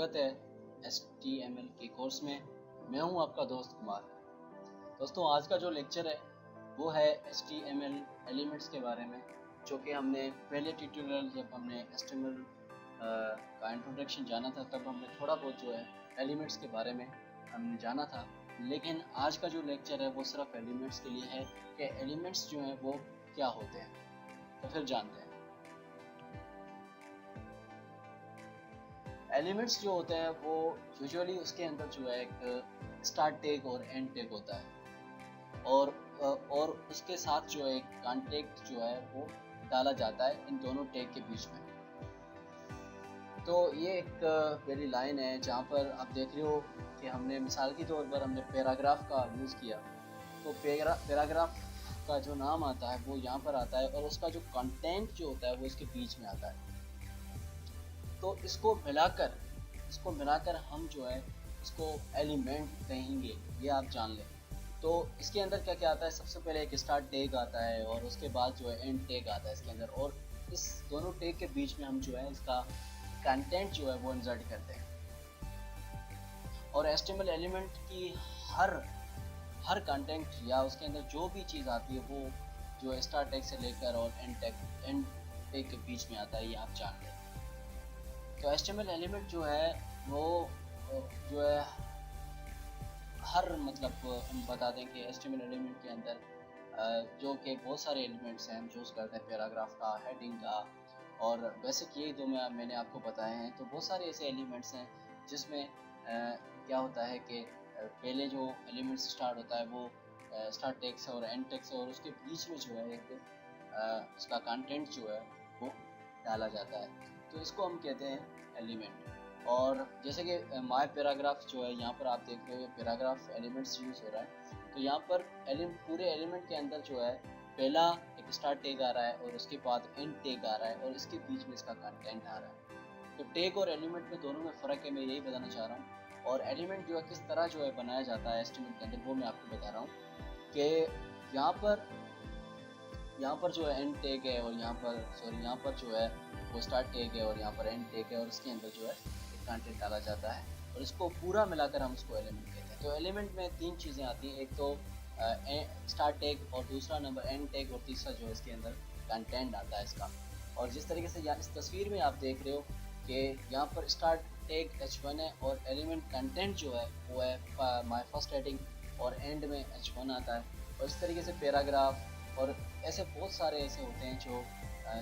स्वागत है HTML के कोर्स में। मैं हूं आपका दोस्त कुमार। दोस्तों, आज का जो लेक्चर है वो है HTML एलिमेंट्स के बारे में, जो कि हमने पहले ट्यूटोरियल जब हमने HTML का इंट्रोडक्शन जाना था तब हमने थोड़ा बहुत जो है एलिमेंट्स के बारे में हमने जाना था। लेकिन आज का जो लेक्चर है वो सिर्फ एलिमेंट्स के लिए है कि एलिमेंट्स जो हैं वो क्या होते हैं। तो फिर जानते हैं। एलिमेंट्स जो होते हैं वो यूजुअली उसके अंदर जो है एक स्टार्ट टैग और एंड टैग होता है और उसके साथ जो है कॉन्टेक्ट जो है वो डाला जाता है इन दोनों टैग के बीच में। तो ये एक पहली लाइन है जहाँ पर आप देख रहे हो कि हमने मिसाल के तौर पर हमने पैराग्राफ का यूज़ किया। तो पैराग्राफ का जो नाम आता है वो यहाँ पर आता है और उसका जो कंटेंट जो होता है वो इसके बीच में आता है। तो इसको मिलाकर हम जो है इसको एलिमेंट कहेंगे, ये आप जान लें। तो इसके अंदर क्या क्या आता है, सबसे पहले एक स्टार्ट टैग आता है और उसके बाद जो है एंड टैग आता है इसके अंदर, और इस दोनों टैग के बीच में हम जो है इसका कंटेंट जो है वो इंसर्ट करते हैं। और HTML एलिमेंट की हर कंटेंट या उसके अंदर जो भी चीज़ आती है वो जो स्टार्ट टैग से लेकर और एंड टैग के बीच में आता है, ये आप जान लें। तो HTML एलिमेंट जो है वो जो है हम बता दें कि HTML एलिमेंट के अंदर जो कि बहुत सारे एलिमेंट्स हैं हम चूज़ करते हैं, पैराग्राफ का, हेडिंग का, और बेसिक यही दो मैंने आपको बताए हैं। तो बहुत सारे ऐसे एलिमेंट्स हैं जिसमें क्या होता है कि पहले जो एलिमेंट्स स्टार्ट होता है वो स्टार्ट टैग से और एंड टैग से, और उसके बीच में जो है एक उसका कंटेंट जो है वो डाला जाता है। तो इसको हम कहते हैं एलिमेंट। और जैसे कि माय पैराग्राफ जो है यहाँ पर आप देख रहे हो पैराग्राफ एलिमेंट्स यूज़ हो रहा है। तो यहाँ पर पूरे एलिमेंट के अंदर जो है पहला एक स्टार्ट टैग आ रहा है और उसके बाद एंड टैग आ रहा है और इसके बीच में इसका कंटेंट आ रहा है। तो टैग और एलिमेंट में दोनों में फ़र्क है, मैं यही बताना चाह रहा हूँ। और एलिमेंट जो है किस तरह जो है बनाया जाता है HTML के अंदर वो मैं आपको बता रहा हूँ कि यहाँ पर जो है एंड टैग है और यहाँ पर जो है वो स्टार्ट टैग है और यहाँ पर एंड टैग है और इसके अंदर जो है एक कंटेंट डाला जाता है और इसको पूरा मिलाकर हम इसको एलिमेंट कहते हैं। तो एलिमेंट में तीन चीज़ें आती हैं, एक तो स्टार्ट टैग और दूसरा नंबर एंड टैग और तीसरा जो है इसके अंदर कंटेंट आता है इसका। और जिस तरीके से यहाँ इस तस्वीर में आप देख रहे हो कि यहाँ पर स्टार्ट टैग H1 है और एलिमेंट कंटेंट जो है वो है माय फर्स्ट हेडिंग और एंड में H1 आता है। और इस तरीके से पैराग्राफ और ऐसे बहुत सारे ऐसे होते हैं जो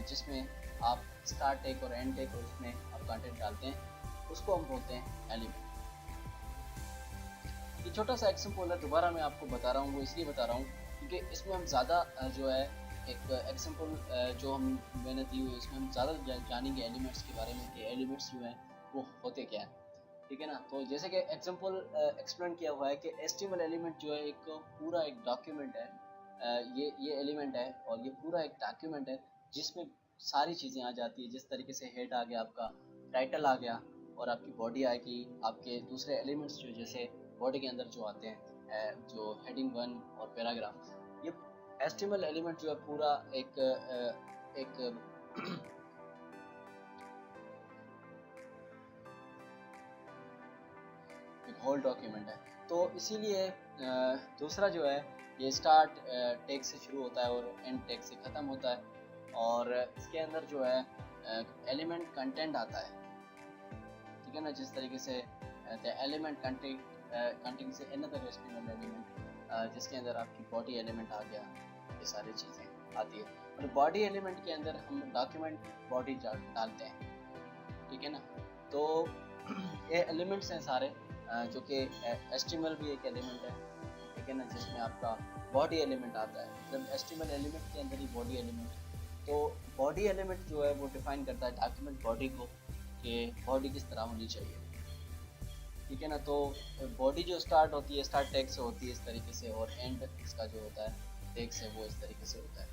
जिसमें आप स्टार्ट टैग और एंड टैग और उसमें आप कंटेंट डालते हैं, उसको हम बोलते हैं एलिमेंट। ये छोटा सा एग्जांपल है, दोबारा मैं आपको बता रहा हूँ, वो इसलिए बता रहा हूँ क्योंकि इसमें हम ज़्यादा जो है एक एग्जांपल जो मैंने दी हुई इसमें हम ज़्यादा जानेंगे एलिमेंट्स के बारे में कि एलिमेंट्स जो हैं वो होते क्या हैं, ठीक है ना। तो जैसे कि एग्जांपल एक्सप्लेन किया हुआ है कि HTML एलिमेंट जो है एक पूरा एक डॉक्यूमेंट है। ये एलिमेंट है और ये पूरा एक डॉक्यूमेंट है जिसमें सारी चीज़ें आ जाती है। जिस तरीके से हेड आ गया, आपका टाइटल आ गया और आपकी बॉडी आएगी, आपके दूसरे एलिमेंट्स जो जैसे बॉडी के अंदर जो आते हैं जो हेडिंग 1 और पैराग्राफ, ये HTML एलिमेंट जो है पूरा एक होल डॉक्यूमेंट है। तो इसीलिए दूसरा जो है ये स्टार्ट टैग से शुरू होता है और एंड टैग से ख़त्म होता है और इसके अंदर जो है एलिमेंट कंटेंट आता है, ठीक है ना। जिस तरीके से द एलिमेंट कंटेंट से अनदर HTML एलिमेंट जिसके अंदर आपकी बॉडी एलिमेंट आ गया, ये सारी चीज़ें आती है। और बॉडी एलिमेंट के अंदर हम डॉक्यूमेंट बॉडी डालते हैं, ठीक है ना। तो ये एलिमेंट्स हैं सारे जो कि HTML भी एक एलिमेंट है, ठीक है ना, जिसमें आपका बॉडी एलिमेंट आता है। मतलब HTML एलिमेंट के अंदर ही बॉडी एलिमेंट। तो बॉडी एलिमेंट जो है वो डिफाइन करता है डॉक्यूमेंट बॉडी को कि बॉडी किस तरह होनी चाहिए, ठीक है ना। तो बॉडी जो स्टार्ट होती है स्टार्ट टैग से होती है इस तरीके से, और एंड इसका जो होता है टैग से वो इस तरीके से होता है।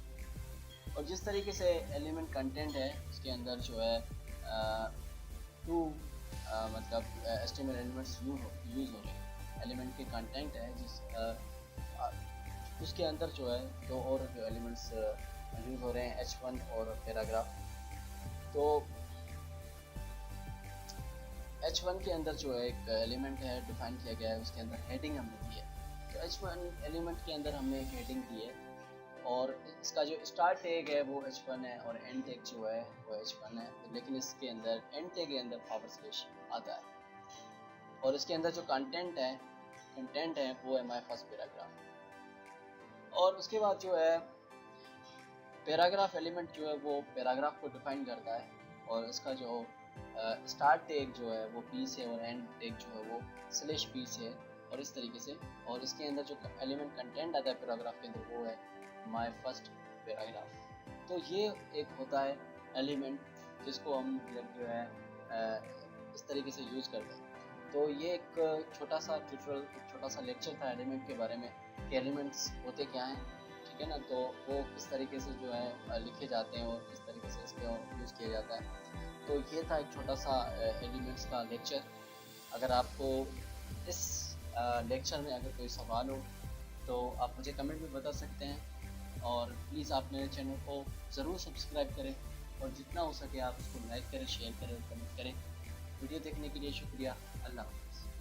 और जिस तरीके से एलिमेंट कंटेंट है उसके अंदर जो है मतलब HTML एलिमेंट्स यूज़ हो रहे हैं। एलिमेंट के कंटेंट है उसके अंदर जो है दो और जो एलिमेंट्स यूज़ हो रहे हैं, H1 और पैराग्राफ। तो H1 के अंदर जो है एक एलिमेंट है डिफाइन किया गया है, उसके अंदर हेडिंग हमने दी है। तो H1 एलिमेंट के अंदर हमने एक हेडिंग दी है और इसका जो स्टार्ट टैग है वो H1 है और एंड टैग जो है वो H1 है, लेकिन इसके अंदर एंड टैग के अंदर फॉरवर्ड / आता है और इसके अंदर जो कंटेंट है वो है माय फर्स्ट पैराग्राफ। और उसके बाद जो है पैराग्राफ एलिमेंट जो है वो पैराग्राफ को डिफाइन करता है और इसका जो स्टार्ट टैग जो है वो पी से और एंड टैग जो है वो /p से है और इस तरीके से। और इसके अंदर जो एलिमेंट कंटेंट आता है पैराग्राफ के अंदर वो है माय फर्स्ट पैराग्राफ। तो ये एक होता है एलिमेंट जिसको हम जो है इस तरीके से यूज़ करते हैं। तो ये एक छोटा सा ट्यूटोरियल, छोटा सा लेक्चर था एलिमेंट के बारे में कि एलिमेंट्स होते क्या हैं, ठीक है ना। तो वो किस तरीके से जो है लिखे जाते हैं और किस तरीके से इसको यूज़ किया जाता है। तो ये था एक छोटा सा एलिमेंट्स का लेक्चर। अगर आपको इस लेक्चर में अगर कोई सवाल हो तो आप मुझे कमेंट में बता सकते हैं और प्लीज़ आप मेरे चैनल को ज़रूर सब्सक्राइब करें और जितना हो सके आप उसको लाइक करें, शेयर करें और कमेंट करें। वीडियो देखने के लिए शुक्रिया। अल्लाह हाफ़िज़।